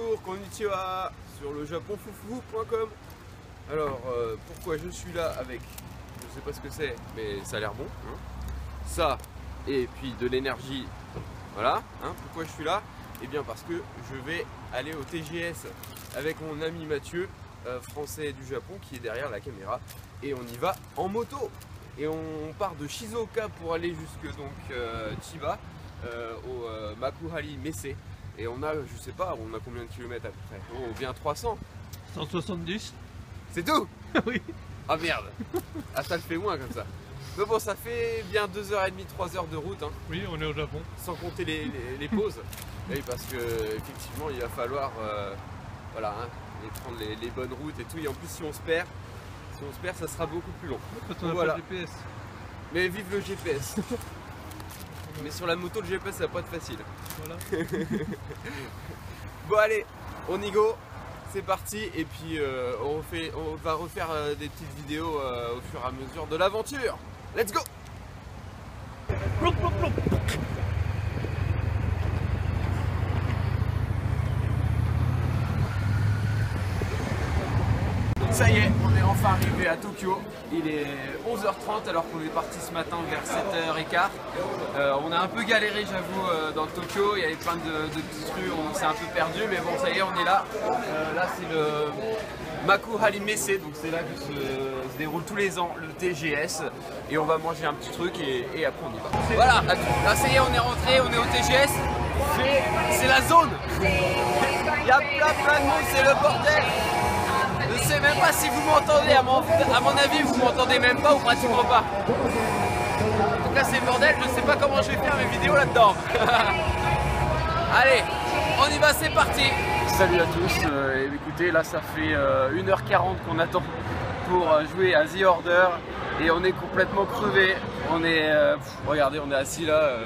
Bonjour, konnichiwa sur le japonfoufou.com. Alors, pourquoi je suis là avec, je sais pas ce que c'est, mais ça a l'air bon, hein. Ça, et puis de l'énergie, voilà, hein. Pourquoi je suis là? Eh bien parce que je vais aller au TGS avec mon ami Mathieu, français du Japon, qui est derrière la caméra, et on y va en moto. Et on part de Shizuoka pour aller jusque donc Chiba, au Makuhari Messe. Et on a, je sais pas, on a combien de kilomètres à peu près? Oh, bien 300. 170. C'est tout? Oui. Ah merde. Ah, ça le fait moins comme ça. Mais bon, ça fait bien 2h30, 3h de route, hein. Oui, on est au Japon. Sans compter les pauses. Oui, parce que effectivement il va falloir voilà, hein, prendre les bonnes routes et tout. Et en plus si on se perd, ça sera beaucoup plus long. Quand on a voilà. pas de GPS. Mais vive le GPS. Mais sur la moto le GPS ça va pas être facile. Voilà. Bon allez, on y go, c'est parti. Et puis on va refaire des petites vidéos au fur et à mesure de l'aventure. Let's go. Plop, plop, plop. Ça y est, on est enfin arrivé à Tokyo. Il est 11h30 alors qu'on est parti ce matin vers 7h15. On a un peu galéré, j'avoue, dans Tokyo. Il y avait plein de petites rues, on s'est un peu perdu, mais bon, ça y est, on est là. Là, c'est le Makuhari Messe, donc c'est là que se déroule tous les ans le TGS. Et on va manger un petit truc et après on y va. Voilà, là ça y est, on est rentré, on est au TGS. C'est la zone. Il y a plein de monde, c'est le bordel. Je sais même pas si vous m'entendez, à mon avis vous m'entendez même pas ou pratiquement pas. En tout cas c'est le bordel, je sais pas comment je vais faire mes vidéos là-dedans. Allez, on y va, c'est parti. Salut à tous, écoutez là ça fait 1h40 qu'on attend pour jouer à The Order et on est complètement crevé. On est, regardez, on est assis là.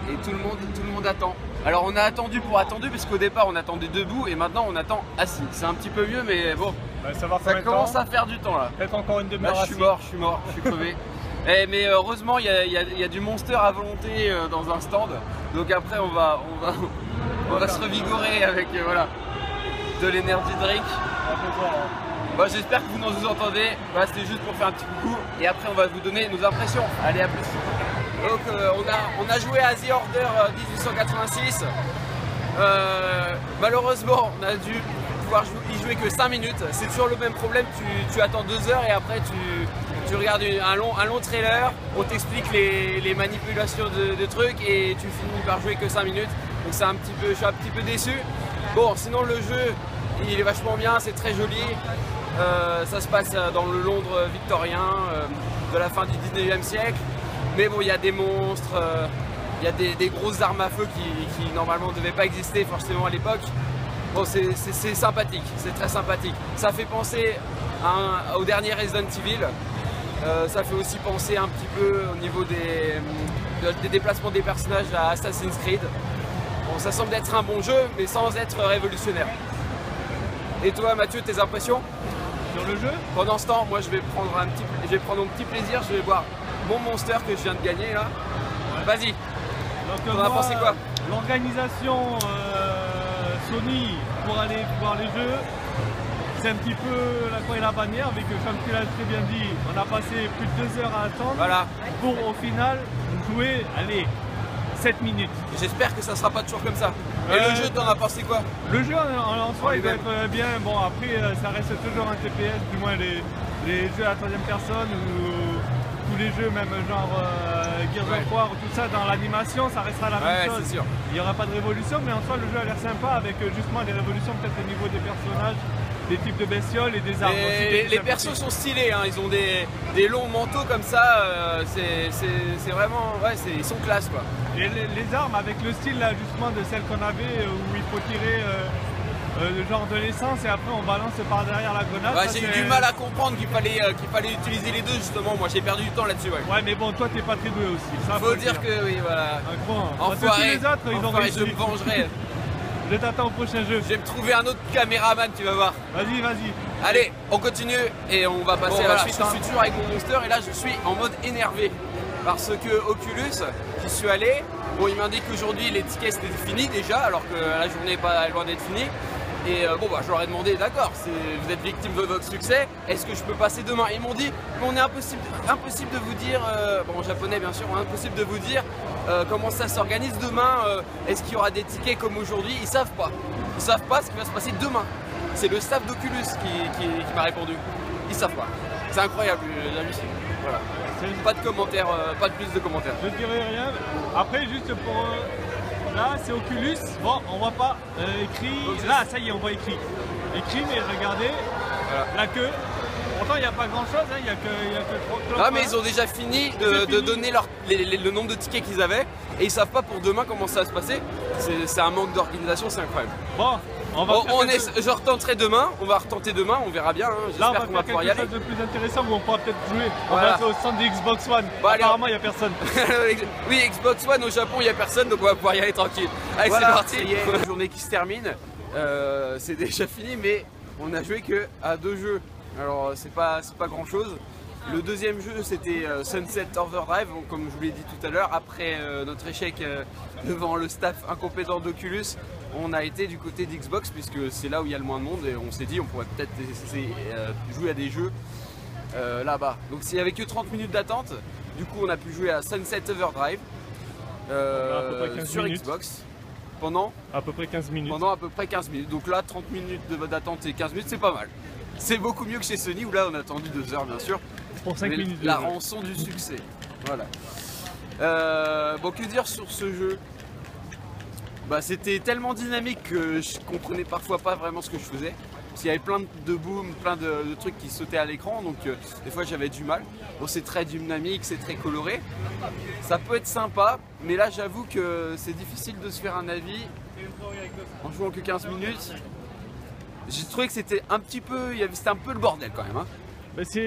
Et tout le monde attend. Alors on a attendu pour attendu puisqu'au départ on attendait debout et maintenant on attend assis. C'est un petit peu mieux mais bon, ça commence à faire du temps là. Peut-être encore une demi-heure. Là je suis mort, je suis crevé. Mais heureusement il y a du Monster à volonté dans un stand. Donc après on va se revigorer avec voilà, de l'énergie drink. Bah, j'espère que vous nous entendez. Bah, c'était juste pour faire un petit coucou et après on va vous donner nos impressions. Allez, à plus. Donc on a joué à The Order 1886. Malheureusement on a dû pouvoir y jouer que 5 minutes. C'est toujours le même problème, tu attends 2 heures et après tu regardes un long trailer, on t'explique les manipulations de trucs et tu finis par jouer que 5 minutes. Donc c'est je suis un petit peu déçu. Bon, sinon le jeu il est vachement bien, c'est très joli. Ça se passe dans le Londres victorien de la fin du 19e siècle. Mais bon, il y a des monstres, il y a des grosses armes à feu qui normalement ne devaient pas exister forcément à l'époque. Bon, c'est sympathique, c'est très sympathique. Ça fait penser au dernier Resident Evil. Ça fait aussi penser un petit peu au niveau des déplacements des personnages à Assassin's Creed. Bon, ça semble être un bon jeu, mais sans être révolutionnaire. Et toi Mathieu, tes impressions sur le jeu? Pendant ce temps, moi je vais prendre mon petit plaisir, je vais boire mon Monster que je viens de gagner là. Ouais. Vas-y. Donc on a pensé quoi? L'organisation Sony pour aller voir les jeux, c'est un petit peu la croix et la bannière, avec comme tu l'as très bien dit, on a passé plus de 2 heures à attendre, voilà, pour au final jouer, allez, 7 minutes. J'espère que ça sera pas toujours comme ça. Et le jeu, t'en as pensé quoi? Le jeu en soi il va être bien, bon après ça reste toujours un TPS, du moins les jeux à la troisième personne ou tous les jeux même genre Gears of War, tout ça dans l'animation ça restera la même chose. Sûr. Il n'y aura pas de révolution mais en soi le jeu a l'air sympa avec justement des révolutions peut-être au niveau des personnages, des types de bestioles et des armes aussi. Les persos sont stylés, hein. Ils ont des longs manteaux comme ça, c'est vraiment, ouais, ils sont classe quoi. Et les armes avec le style là justement de celle qu'on avait où il faut tirer le genre de l'essence et après on balance par derrière la grenade. Ouais, j'ai eu du mal à comprendre qu'il fallait utiliser les deux justement, moi j'ai perdu du temps là-dessus. Ouais, mais bon toi t'es pas très doué aussi. Ça, faut dire que oui voilà. Enfoiré, les autres, ils ont réussi. Je me vengerai. Je t'attends au prochain jeu. Je vais me trouver un autre caméraman, tu vas voir. Vas-y. Allez, on continue et on va passer à la suite. Je suis toujours avec mon Monster et là je suis en mode énervé. Parce que Oculus, j'y suis allé, bon il m'indique qu'aujourd'hui les tickets c'était fini déjà, alors que la journée n'est pas loin d'être finie. Et bon bah je leur ai demandé, d'accord, vous êtes victime de votre succès, est-ce que je peux passer demain? Ils m'ont dit, on est impossible de vous dire, bon en japonais bien sûr, impossible de vous dire comment ça s'organise demain, est-ce qu'il y aura des tickets comme aujourd'hui? Ils savent pas ce qui va se passer demain. C'est le staff d'Oculus qui m'a répondu, ils savent pas. C'est incroyable, j'hallucine. Voilà. Pas de commentaires, pas de plus de commentaires. Je dirais rien. Après, juste pour. Là, c'est Oculus. Bon, on voit pas écrit. Là, ça y est, on voit écrit. Écrit, mais regardez, voilà. La queue. Pourtant, il n'y a pas grand chose, hein. Il n'y a que 3 clopes. Ah, mais ils ont déjà fini de donner le nombre de tickets qu'ils avaient. Et ils savent pas pour demain comment ça va se passer. C'est un manque d'organisation, c'est incroyable. Bon. Je retenterai demain, on va retenter demain, on verra bien. Hein. J'espère qu'on va pouvoir y aller. Là, on va faire quelque chose de plus intéressant où on pourra peut-être jouer. On va faire au stand de Xbox One. Bah, apparemment, il n'y a personne. Oui, Xbox One au Japon, il n'y a personne, donc on va pouvoir y aller tranquille. Allez, voilà, c'est parti. Il y a une journée qui se termine. C'est déjà fini, mais on a joué que à 2 jeux. Alors, c'est pas grand chose. Le deuxième jeu, c'était Sunset Overdrive, comme je vous l'ai dit tout à l'heure. Après notre échec devant le staff incompétent d'Oculus, on a été du côté d'Xbox, puisque c'est là où il y a le moins de monde, et on s'est dit on pourrait peut-être essayer jouer à des jeux là-bas. Donc s'il n'y avait que 30 minutes d'attente, du coup on a pu jouer à Sunset Overdrive sur Xbox pendant à peu près 15 minutes. Pendant à peu près 15 minutes. Donc là, 30 minutes d'attente et 15 minutes, c'est pas mal. C'est beaucoup mieux que chez Sony, où là on a attendu 2 heures bien sûr. Pour 5 minutes. La rançon du succès. Voilà. Bon, que dire sur ce jeu? Bah, c'était tellement dynamique que je comprenais parfois pas vraiment ce que je faisais. Parce qu'il y avait plein de booms, plein de trucs qui sautaient à l'écran, donc des fois j'avais du mal. Bon, c'est très dynamique, c'est très coloré. Ça peut être sympa, mais là j'avoue que c'est difficile de se faire un avis en jouant que 15 minutes. J'ai trouvé que c'était un petit peu, c'était un peu le bordel quand même. Hein.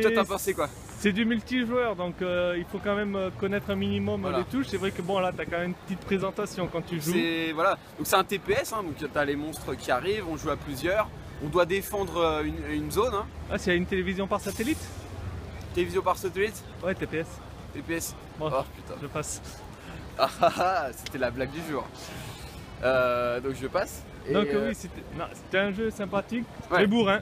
Toi t'as pensé quoi? C'est du multijoueur, donc il faut quand même connaître un minimum les touches. C'est vrai que bon là t'as quand même une petite présentation quand tu joues. Voilà, donc c'est un TPS, hein, donc t'as les monstres qui arrivent, on joue à plusieurs. On doit défendre une zone. Hein. Ah, c'est une télévision par satellite? Télévision par satellite? Ouais, TPS. TPS. Bon, oh putain. Je passe. Ah, c'était la blague du jour. Donc je passe. Donc oui, c'était un jeu sympathique, ouais. Très bourrin.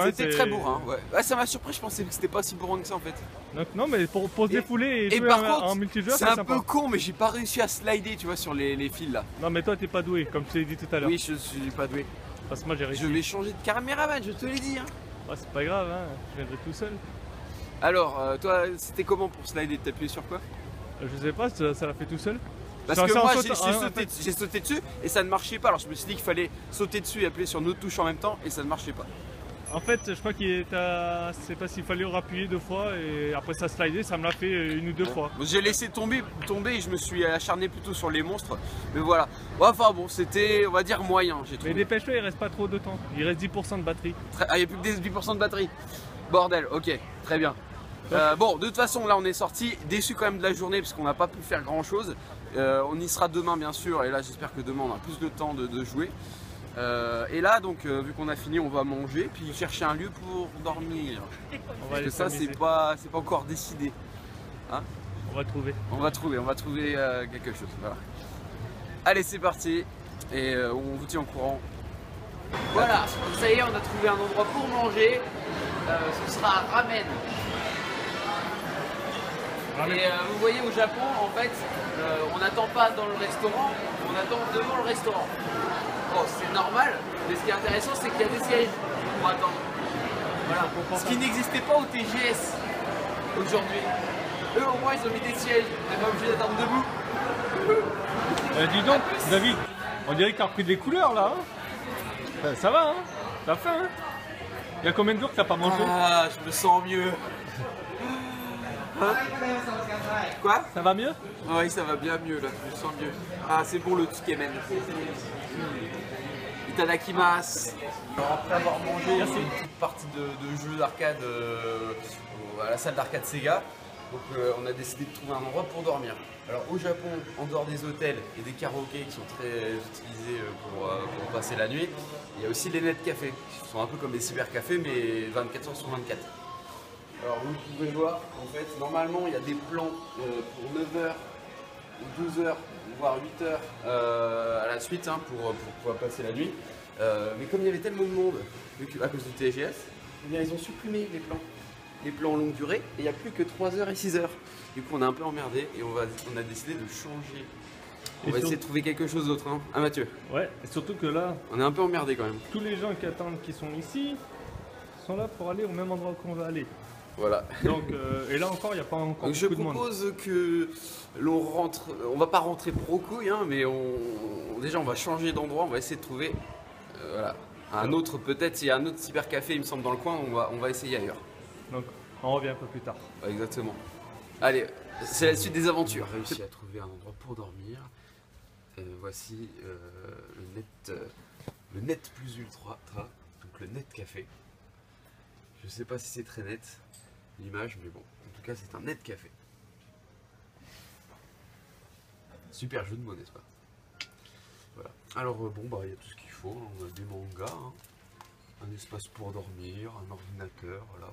C'était très bourrin, ouais. Ça m'a surpris, je pensais que c'était pas si bourrin que ça en fait. Donc non, mais pour se défouler et jouer par contre, en multijoueur, c'est un peu con, mais j'ai pas réussi à slider, tu vois, sur les fils là. Non, mais toi t'es pas doué, comme je t'ai dit tout à l'heure. Oui, je suis pas doué. Parce que moi j'ai réussi. Je vais changer de caméraman, je te l'ai dit. Hein. Ouais, c'est pas grave, hein. Je viendrai tout seul. Alors, toi, c'était comment pour slider? T'as appuyé sur quoi? Je sais pas, ça l'a fait tout seul. Parce que moi j'ai sauté dessus et ça ne marchait pas. Alors je me suis dit qu'il fallait sauter dessus et appuyer sur une autre touche en même temps et ça ne marchait pas. En fait, je crois qu'il c'est pas s'il fallait appuyer 2 fois et après ça slidait, ça me l'a fait 1 ou 2 fois. J'ai laissé tomber et je me suis acharné plutôt sur les monstres. Mais voilà. Enfin bon, c'était, on va dire, moyen. Mais dépêche-toi, il reste pas trop de temps. Il reste 10% de batterie. Ah, il n'y a plus que 10% de batterie. Bordel, ok, très bien. Bon, de toute façon, là on est sorti déçu quand même de la journée parce qu'on n'a pas pu faire grand chose. On y sera demain bien sûr et là j'espère que demain on a plus de temps de jouer. Et là donc vu qu'on a fini, on va manger puis chercher un lieu pour dormir. Parce que ça c'est pas encore décidé. Hein, on va trouver. On va trouver quelque chose. Voilà. Allez, c'est parti et on vous tient au courant. Voilà, ça y est, on a trouvé un endroit pour manger. Ce sera ramen. Et vous voyez au Japon, en fait, on n'attend pas dans le restaurant, on attend devant le restaurant. Bon, c'est normal, mais ce qui est intéressant, c'est qu'il y a des sièges pour attendre. Voilà. Ce qui n'existait pas au TGS aujourd'hui. Eux, au moins, ils ont mis des sièges, on n'est pas obligé d'attendre debout. Dis donc, David, on dirait que tu as repris des couleurs là. Hein, ça va, hein? T'as faim, hein? Il y a combien de jours que t'as pas mangé? Ah, je me sens mieux. Hein? Quoi? Ça va mieux? Oui, ça va bien mieux là, je me sens mieux. Ah, c'est bon le tsukemen. Itadakimasu. Alors, après avoir mangé une petite partie de jeux d'arcade à la salle d'arcade Sega, donc on a décidé de trouver un endroit pour dormir. Alors au Japon, en dehors des hôtels et des karaokés qui sont très utilisés pour passer la nuit, il y a aussi les net cafés, qui sont un peu comme des cybercafés mais 24 heures sur 24. Alors vous pouvez voir, en fait, normalement il y a des plans pour 9h ou 12h, voire 8h à la suite hein, pour pouvoir passer la nuit. Mais comme il y avait tellement de monde à cause du TGS, eh bien, ils ont supprimé les plans longue durée et il n'y a plus que 3h et 6h. Du coup on a un peu emmerdé et on a décidé de changer. On va essayer de trouver quelque chose d'autre, hein. Ah Mathieu? Ouais, et surtout que là, on est un peu emmerdé quand même. Tous les gens qui attendent qui sont ici sont là pour aller au même endroit qu'on va aller. Voilà. Donc, et là encore, il n'y a pas encore donc beaucoup de monde. Je propose que l'on rentre, on va pas rentrer pour au couille, hein, mais déjà on va changer d'endroit, on va essayer de trouver voilà, un autre, peut-être il y a un autre cybercafé il me semble dans le coin, on va essayer ailleurs. Donc on revient un peu plus tard. Ouais, exactement. Allez, c'est la suite des aventures. J'ai réussi à trouver un endroit pour dormir. Voici le net plus ultra, donc le net café. Je sais pas si c'est très net l'image, mais bon, en tout cas c'est un net café. Super jeu de mots, n'est-ce pas? Voilà. Alors bon bah il y a tout ce qu'il faut, on a des mangas, hein, un espace pour dormir, un ordinateur, voilà,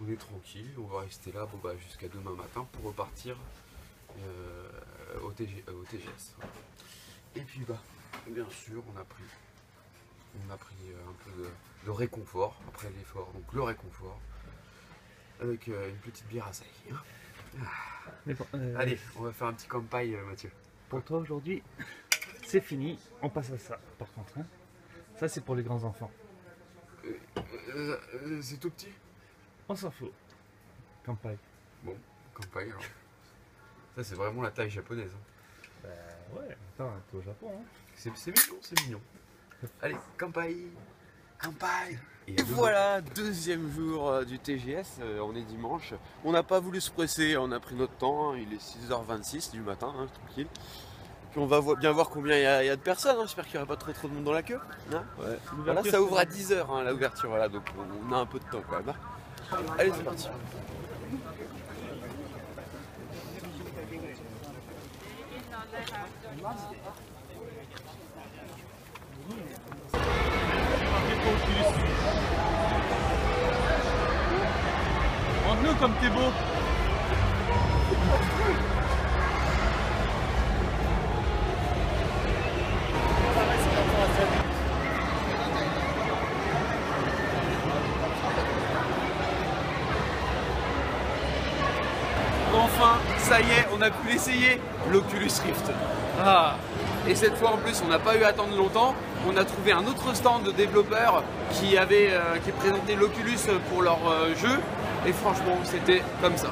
on est tranquille, on va rester là bon, bah, jusqu'à demain matin pour repartir au TGS. Voilà. Et puis bah bien sûr on a pris un peu de réconfort après l'effort, donc le réconfort avec une petite bière à sec. Hein. Allez, on va faire un petit campagne Mathieu. Pour toi aujourd'hui, c'est fini, on passe à ça par contre. Hein. Ça c'est pour les grands enfants. C'est tout petit? On s'en fout. Campagne. Bon, campagne alors. Ça c'est vraiment la taille japonaise. Hein. Bah ouais, attends, t'es au Japon. Hein. C'est mignon, c'est mignon. Allez, campagne. Campagne. Et voilà, deuxième jour du TGS, on est dimanche. On n'a pas voulu se presser, on a pris notre temps, hein. Il est 6h26 du matin, hein, tranquille. Puis on va bien voir combien il y a de personnes, hein. J'espère qu'il n'y aura pas trop de monde dans la queue. Hein, ouais. Voilà, ça ouvre à 10h hein, la ouverture, voilà, donc on a un peu de temps quand même. Hein. Allez, c'est parti. Montre-nous comme t'es beau. Enfin, ça y est, on a pu l'essayer, l'Oculus Rift. Ah. Et cette fois en plus, on n'a pas eu à attendre longtemps. On a trouvé un autre stand de développeurs qui présentait l'Oculus pour leur jeu. Et franchement, c'était comme ça.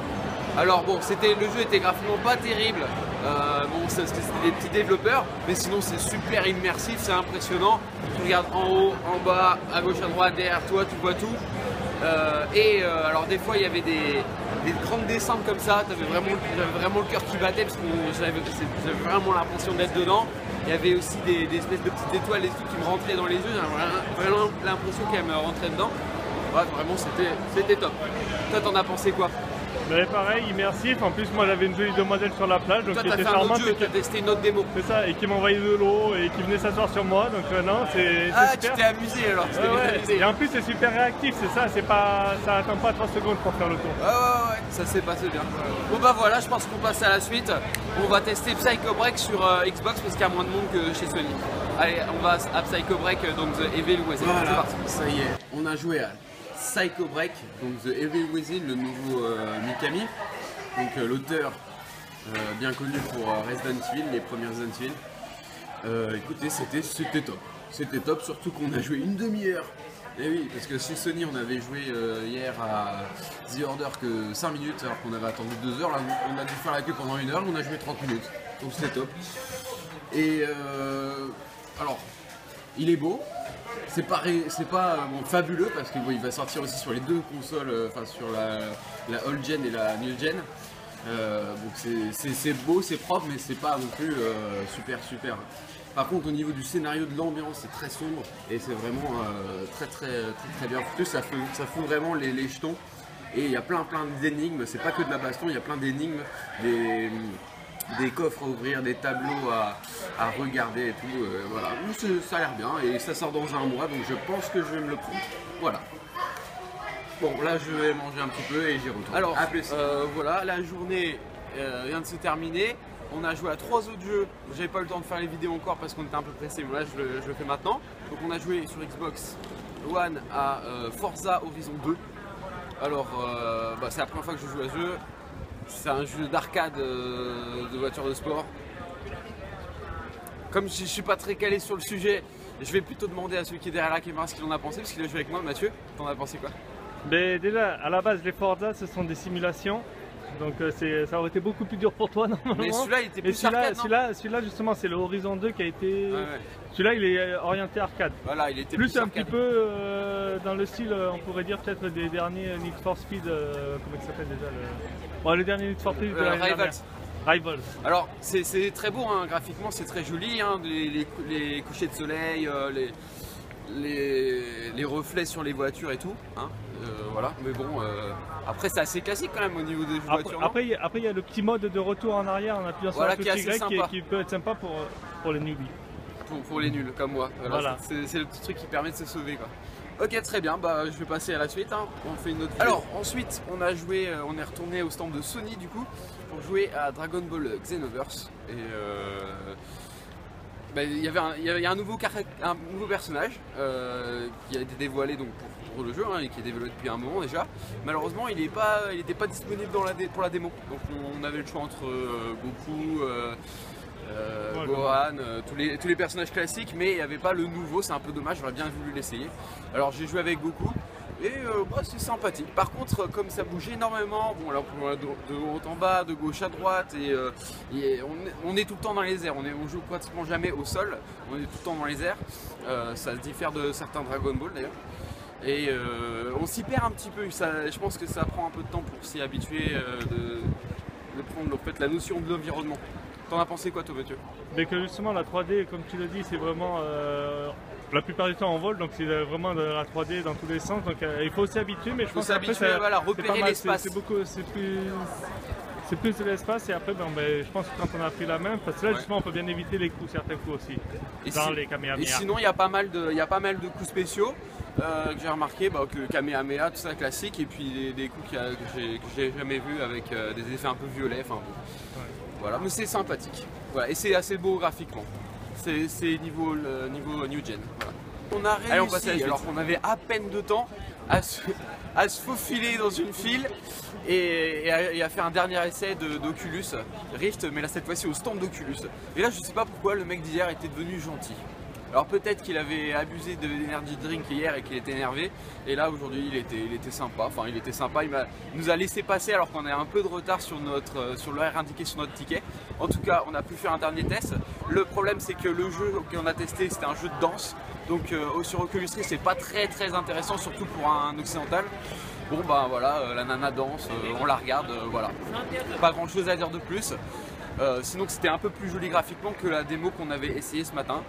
Alors bon, le jeu était graphiquement pas terrible. Bon, c'était des petits développeurs, mais sinon c'est super immersif, c'est impressionnant. Tu regardes en haut, en bas, à gauche, à droite, derrière toi, tu vois tout. Alors des fois il y avait des grandes descentes comme ça, j'avais vraiment le cœur qui battait parce que j'avais vraiment l'impression d'être dedans. Il y avait aussi des espèces de petites étoiles et tout qui me rentraient dans les yeux, j'avais vraiment l'impression qu'elles me rentraient dedans. Ouais, vraiment c'était top. Toi t'en as pensé quoi? Mais pareil, immersif, en plus moi j'avais une jolie demoiselle sur la plage, donc toi, qui était charmante. Tu as testé une autre démo. C'est ça, et qui m'envoyait de l'eau et qui venait s'asseoir sur moi, donc non, c'est ah, super. Tu t'es amusé alors, tu t'es bien amusé. Et en plus c'est super réactif, c'est ça, ça attend pas 3 secondes pour faire le tour. Ouais, ça s'est passé bien. Bon bah voilà, je pense qu'on passe à la suite. On va tester Psycho Break sur Xbox parce qu'il y a moins de monde que chez Sony. Allez, on va à Psycho Break, donc The Evil Within. Voilà, c'est parti. Ça y est, on a joué à Psycho Break, donc The Evil Within, le nouveau Mikami. Donc l'auteur bien connu pour Resident Evil, les premiers Resident Evil. Écoutez, c'était top. C'était top, surtout qu'on a joué une demi-heure. Et oui, parce que chez Sony, on avait joué hier à The Order que 5 minutes, alors qu'on avait attendu 2 heures. Là, on a dû faire la queue pendant 1 heure, on a joué 30 minutes. Donc c'était top. Et alors, il est beau. C'est pas bon, fabuleux parce qu'il va sortir aussi sur les deux consoles, enfin sur la old gen et la new gen. Donc c'est beau, c'est propre, mais c'est pas non plus super. Par contre, au niveau du scénario, de l'ambiance, c'est très sombre et c'est vraiment très bien foutu. Ça fout vraiment les jetons. Et il y a plein d'énigmes. C'est pas que de la baston, il y a plein d'énigmes, des coffres à ouvrir, des tableaux à regarder et tout. Voilà, ça a l'air bien et ça sort dans 1 mois, donc je pense que je vais me le prendre. Voilà. Bon, là je vais manger un petit peu et j'y retourne. Alors, voilà, la journée vient de se terminer. On a joué à 3 autres jeux. J'avais pas eu le temps de faire les vidéos encore parce qu'on était un peu pressé, mais là je le fais maintenant. Donc on a joué sur Xbox One à Forza Horizon 2. Alors, c'est la première fois que je joue à ce jeu. C'est un jeu d'arcade de voiture de sport. Comme je suis pas très calé sur le sujet, je vais plutôt demander à celui qui est derrière la caméra ce qu'il en a pensé, parce qu'il a joué avec moi. Mathieu, t'en as pensé quoi? Mais déjà, à la base, les Forza, ce sont des simulations. Donc ça aurait été beaucoup plus dur pour toi normalement. Mais celui-là il était plus arcade, celui-là justement c'est le Horizon 2 qui a été... Ouais. Celui-là il est orienté arcade. Voilà, il était plus un petit peu dans le style, on pourrait dire peut-être des derniers Need for Speed, comment il s'appelle déjà le dernier Need for Speed de l'année dernière. Rivals. Alors c'est très beau hein, graphiquement, c'est très joli, hein, les couchers de soleil, les reflets sur les voitures et tout, hein, voilà. Mais bon, après c'est assez classique quand même au niveau des voitures. Après il y a le petit mode de retour en arrière en appuyant sur la touche Y qui peut être sympa pour les newbies. Pour les nuls comme moi. Voilà. C'est le petit truc qui permet de se sauver quoi. Ok, très bien, je vais passer à la suite, hein. On fait une autre vidéo. Alors ensuite on a joué, on est retourné au stand de Sony du coup pour jouer à Dragon Ball Xenoverse et il y a un nouveau personnage qui a été dévoilé donc pour le jeu hein, et qui est développé depuis un moment déjà. Malheureusement il n'était pas disponible pour la démo, donc on avait le choix entre Goku, Gohan, tous les personnages classiques, mais il n'y avait pas le nouveau, c'est un peu dommage, j'aurais bien voulu l'essayer. Alors j'ai joué avec Goku et c'est sympathique. Par contre comme ça bouge énormément, bon alors de haut en bas, de gauche à droite et on est tout le temps dans les airs, on joue pratiquement jamais au sol, on est tout le temps dans les airs, ça diffère de certains Dragon Ball d'ailleurs. Et on s'y perd un petit peu, je pense que ça prend un peu de temps pour s'y habituer, de prendre en fait, la notion de l'environnement. T'en as pensé quoi toi Mathieu? Mais que justement la 3D comme tu le dis c'est vraiment la plupart du temps en vol donc c'est vraiment de la 3D dans tous les sens donc il faut s'y habituer mais je pense qu'après voilà, repérer l'espace. C'est plus de l'espace et après je pense que quand on a pris la main, parce que là justement on peut bien éviter certains coups aussi dans les Kamehameha. Et sinon il y a pas mal de coups spéciaux que j'ai remarqué, que le Kamehameha, tout ça classique et puis des coups que j'ai jamais vu avec des effets un peu violets, enfin bon. Voilà, mais c'est sympathique. Voilà, et c'est assez beau graphiquement. C'est niveau New Gen. Voilà. On a réussi, allez, on passe à la suite. Alors qu'on avait à peine de temps à se faufiler dans une file et à faire un dernier essai d'Oculus Rift, mais là cette fois-ci au stand d'Oculus. Et là je sais pas pourquoi le mec d'hier était devenu gentil. Alors peut-être qu'il avait abusé de l'energy drink hier et qu'il était énervé. Et là aujourd'hui il était sympa. Enfin il était sympa. Il nous a laissé passer alors qu'on a un peu de retard sur l'horaire indiqué sur notre ticket. En tout cas on a pu faire un dernier test. Le problème c'est que le jeu qu'on a testé c'était un jeu de danse. Donc sur Oculus Rift c'est pas très intéressant surtout pour un occidental. Bon voilà, la nana danse, on la regarde, voilà. Pas grand chose à dire de plus. Sinon c'était un peu plus joli graphiquement que la démo qu'on avait essayé ce matin.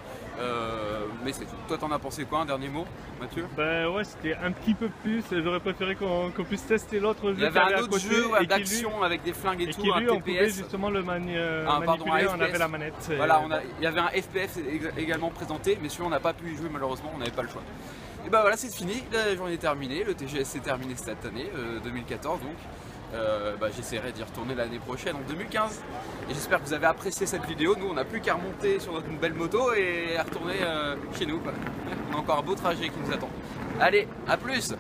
Mais c'est tout. Toi t'en as pensé quoi, un dernier mot Mathieu? Ouais c'était un petit peu plus, j'aurais préféré qu'on puisse tester l'autre jeu. Il y avait un autre jeu d'action avec des flingues et tout, un TPS. On pouvait justement le manipuler, on avait la manette. Voilà, il y avait un FPS également présenté, mais celui-là on n'a pas pu y jouer malheureusement, on n'avait pas le choix. Et voilà c'est fini, la journée est terminée, le TGS s'est terminé cette année, 2014 donc. J'essaierai d'y retourner l'année prochaine en 2015 et j'espère que vous avez apprécié cette vidéo. Nous on n'a plus qu'à remonter sur notre belle moto et à retourner chez nous quoi. On a encore un beau trajet qui nous attend. Allez, à plus!